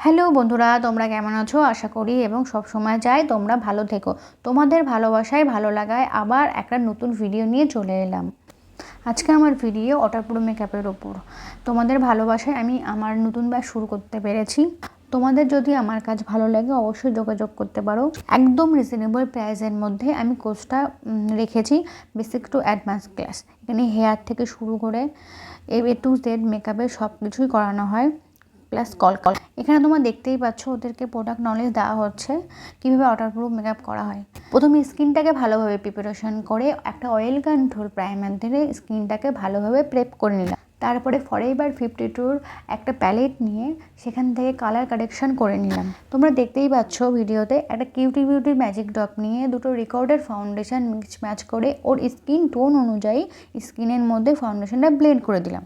Hello বন্ধুরা, তোমরা কেমন আছো? আশা করি এবং সব সময় চাই তোমরা ভালো থেকো। তোমাদের ভালোবাসায় ভালো লাগায় আবার একটা নতুন ভিডিও নিয়ে চলে এলাম। আজকে আমার ভিডিও ওয়াটারপ্রুফ মেকআপের ওপর। তোমাদের ভালোবাসায় আমি আমার নতুন ব্যাচ শুরু করতে পেরেছি। তোমাদের যদি আমার কাজ ভালো লাগে অবশ্যই যোগাযোগ করতে পারো। একদম রিজনেবল প্রাইসের মধ্যে আমি কোর্সটা রেখেছি, বেসিক টু অ্যাডভান্স ক্লাস। এখানে হেয়ার থেকে শুরু করে এ টু জেড মেকআপের সব কিছুই করানো হয়, প্লাস কল। এখানে তোমরা দেখতেই পাচ্ছ ওদেরকে প্রোডাক্ট নলেজ দেওয়া হচ্ছে কীভাবে ওয়াটারপ্রুফ মেকআপ করা হয়। প্রথমে স্কিনটাকে ভালোভাবে প্রিপারেশন করে একটা অয়েল কন্ট্রোল প্রাইমার দিয়ে স্কিনটাকে ভালোভাবে প্রেপ করে নিলাম। তারপরে ফরএভার 52 একটা প্যালেট নিয়ে সেখান থেকে কালার কারেকশন করে নিলাম। তোমরা দেখতেই পাচ্ছ ভিডিওতে একটা কিউটি বিউটি ম্যাজিক ড্রপ নিয়ে দুটো রিকর্ডের ফাউন্ডেশন মিক্স ম্যাচ করে ওর স্কিন টোন অনুযায়ী স্কিনের মধ্যে ফাউন্ডেশনটা ব্লেন্ড করে দিলাম।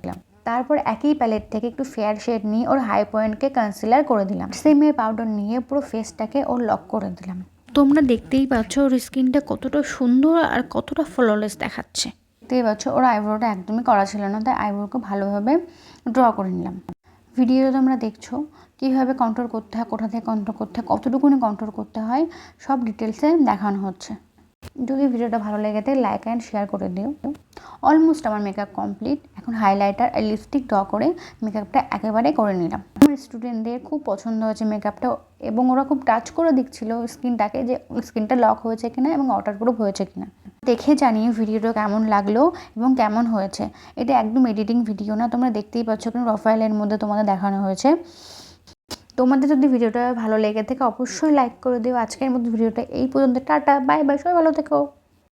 তারপর একই প্যালেট থেকে একটু ফেয়ার শেড নিয়ে ওর হাই পয়েন্টকে কনসিলার করে দিলাম। সেমের পাউডার নিয়ে পুরো ফেসটাকে ওর লক করে দিলাম। তোমরা দেখতেই পাচ্ছ ওর স্কিনটা কতটা সুন্দর আর কতটা ফ্ললেস দেখাচ্ছে। দেখতেই পাচ্ছ ওর আইব্রোটা একদমই করা ছিল না, তাই আইব্রোকে ভালোভাবে ড্র করে নিলাম। ভিডিওতে তোমরা দেখছো কীভাবে কন্ট্রোল করতে হয়, কোথা থেকে কন্ট্রোল করতে হয়, কতটুকুনি কন্ট্রোল করতে হয়, সব ডিটেলসে দেখানো হচ্ছে। যদি ভিডিওটা ভালো লেগে থাকে লাইক অ্যান্ড শেয়ার করে দিও। অলমোস্ট আমার মেকআপ কমপ্লিট। এখন হাইলাইটার আর লিপস্টিক ড্র করে মেকআপটা একেবারে করে নিলাম। আমার স্টুডেন্টদের খুব পছন্দ হয়েছে মেকআপটা এবং ওরা খুব টাচ করে দেখছিল স্কিনটাকে, যে স্কিনটা লক হয়েছে কিনা এবং ওয়াটারপ্রুফ হয়েছে কিনা। দেখে জানিয়ে ভিডিওটা কেমন লাগলো এবং কেমন হয়েছে। এটা একদম এডিটিং ভিডিও না, তোমরা দেখতেই পাচ্ছ কিন্তু প্রোফাইলের মধ্যে তোমাদের দেখানো হয়েছে। তোমাদের যদি ভিডিওটা ভালো লেগে থাকে অবশ্যই লাইক করে দিও। আজকের মতো ভিডিওটা এই পর্যন্ত। টাটা, বাই বাই, সবাই ভালো থেকো।